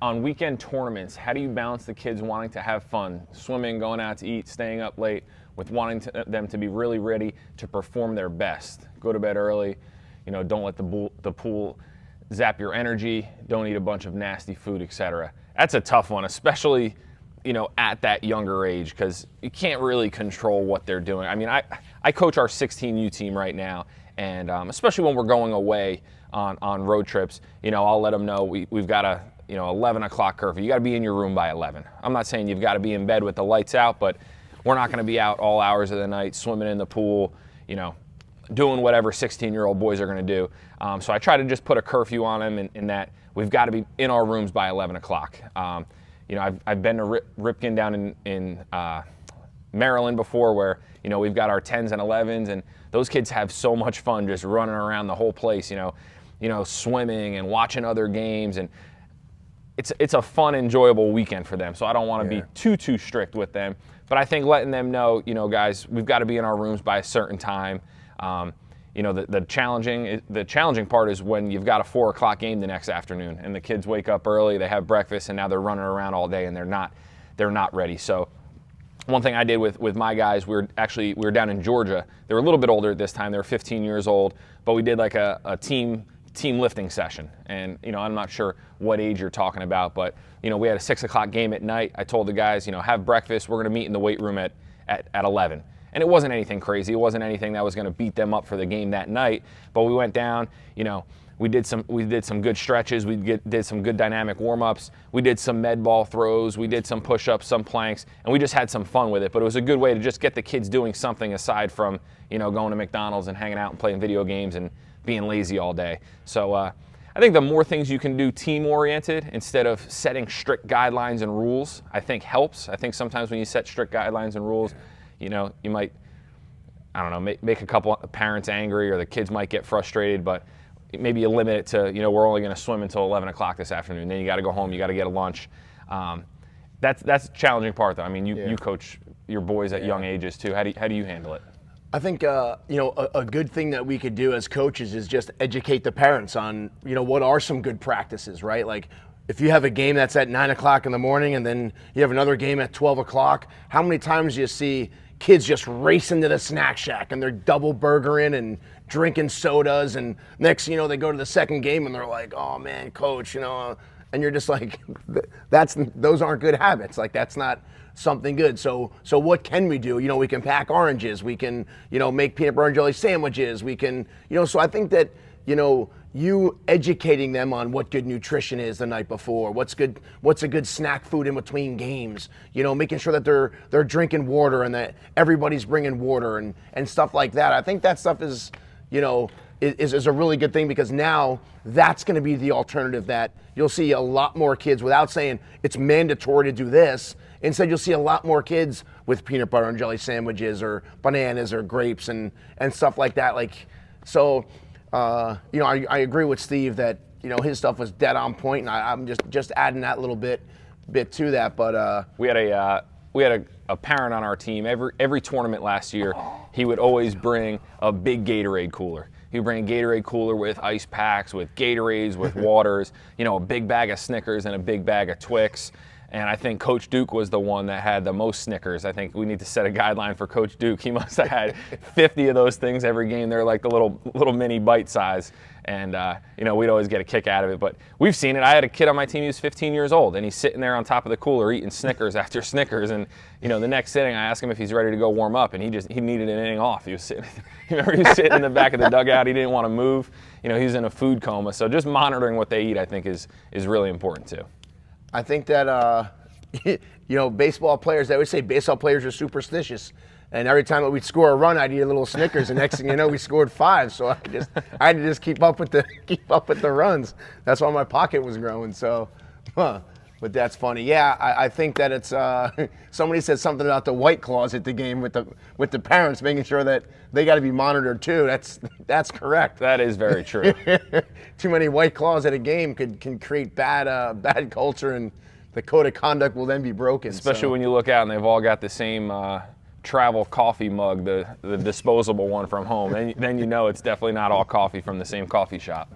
on weekend tournaments, how do you balance the kids wanting to have fun, swimming, going out to eat, staying up late, with wanting them to be really ready to perform their best? Go to bed early, don't let the pool zap your energy, don't eat a bunch of nasty food, etc. That's a tough one, especially at that younger age, because you can't really control what they're doing. I mean, I coach our 16U team right now, and especially when we're going away on road trips, I'll let them know we've got a 11 o'clock curfew. You got to be in your room by 11. I'm not saying you've got to be in bed with the lights out, but we're not going to be out all hours of the night swimming in the pool, doing whatever 16-year-old boys are going to do. So I try to just put a curfew on them in that we've got to be in our rooms by 11 o'clock. I've been to Ripken down in Maryland before, where we've got our 10s and 11s, and those kids have so much fun just running around the whole place, swimming and watching other games, and it's a fun, enjoyable weekend for them. So I don't want to be too strict with them, but I think letting them know, guys, we've got to be in our rooms by a certain time. The challenging part is when you've got a 4 o'clock game the next afternoon, and the kids wake up early, they have breakfast, and now they're running around all day, and they're not ready. So one thing I did with my guys, we were down in Georgia. They were a little bit older at this time. They were 15 years old, but we did like a team lifting session. And I'm not sure what age you're talking about, but we had a 6 o'clock game at night. I told the guys, have breakfast. We're going to meet in the weight room at 11. And it wasn't anything crazy. It wasn't anything that was going to beat them up for the game that night. But we went down, we did some good stretches. We did some good dynamic warm-ups. We did some med ball throws. We did some push-ups, some planks, and we just had some fun with it. But it was a good way to just get the kids doing something aside from, going to McDonald's and hanging out and playing video games and being lazy all day. So I think the more things you can do team-oriented instead of setting strict guidelines and rules, I think helps. I think sometimes when you set strict guidelines and rules, you might, make a couple of parents angry, or the kids might get frustrated, but maybe you limit it to, we're only going to swim until 11 o'clock this afternoon. Then you got to go home, you got to get a lunch. That's the challenging part, though. I mean, you coach your boys at young ages, too. How do you handle it? I think, a good thing that we could do as coaches is just educate the parents on, what are some good practices, right? Like, if you have a game that's at 9 o'clock in the morning and then you have another game at 12 o'clock, how many times do you see kids just racing to the snack shack and they're double burgering and drinking sodas, and next they go to the second game and they're like, oh man, coach, and you're just like, those aren't good habits. Like, that's not something good. So what can we do? We can pack oranges, we can, make peanut butter and jelly sandwiches, we can, so I think that, you educating them on what good nutrition is the night before, what's a good snack food in between games, making sure that they're drinking water and that everybody's bringing water and stuff like that. I think that stuff is a really good thing, because now that's going to be the alternative that you'll see a lot more kids, without saying it's mandatory to do this. Instead, you'll see a lot more kids with peanut butter and jelly sandwiches or bananas or grapes and stuff like that. I agree with Steve that, his stuff was dead on point, and I'm just adding that little bit to that. But we had a parent on our team. Every tournament last year, he would always bring a big Gatorade cooler. He would bring a Gatorade cooler with ice packs, with Gatorades, with waters, a big bag of Snickers and a big bag of Twix. And I think Coach Duke was the one that had the most Snickers. I think we need to set a guideline for Coach Duke. He must have had 50 of those things every game. They're like the little mini bite size. And, we'd always get a kick out of it. But we've seen it. I had a kid on my team who was 15 years old, and he's sitting there on top of the cooler eating Snickers after Snickers. And, the next sitting, I asked him if he's ready to go warm up, and he needed an inning off. He was sitting in the back of the dugout. He didn't want to move. He was in a food coma. So just monitoring what they eat, I think, is really important, too. I think that, baseball players, they always say baseball players are superstitious. And every time that we'd score a run, I'd eat a little Snickers, and next thing you know, we scored 5. So I had to just keep up with the runs. That's why my pocket was growing. So, but that's funny. Yeah, I think that it's somebody said something about the White Claws at the game with the parents, making sure that they got to be monitored too. That's correct. That is very true. Too many White Claws at a game can create bad culture, and the code of conduct will then be broken. Especially when you look out and they've all got the same travel coffee mug, the disposable one from home. Then you know it's definitely not all coffee from the same coffee shop.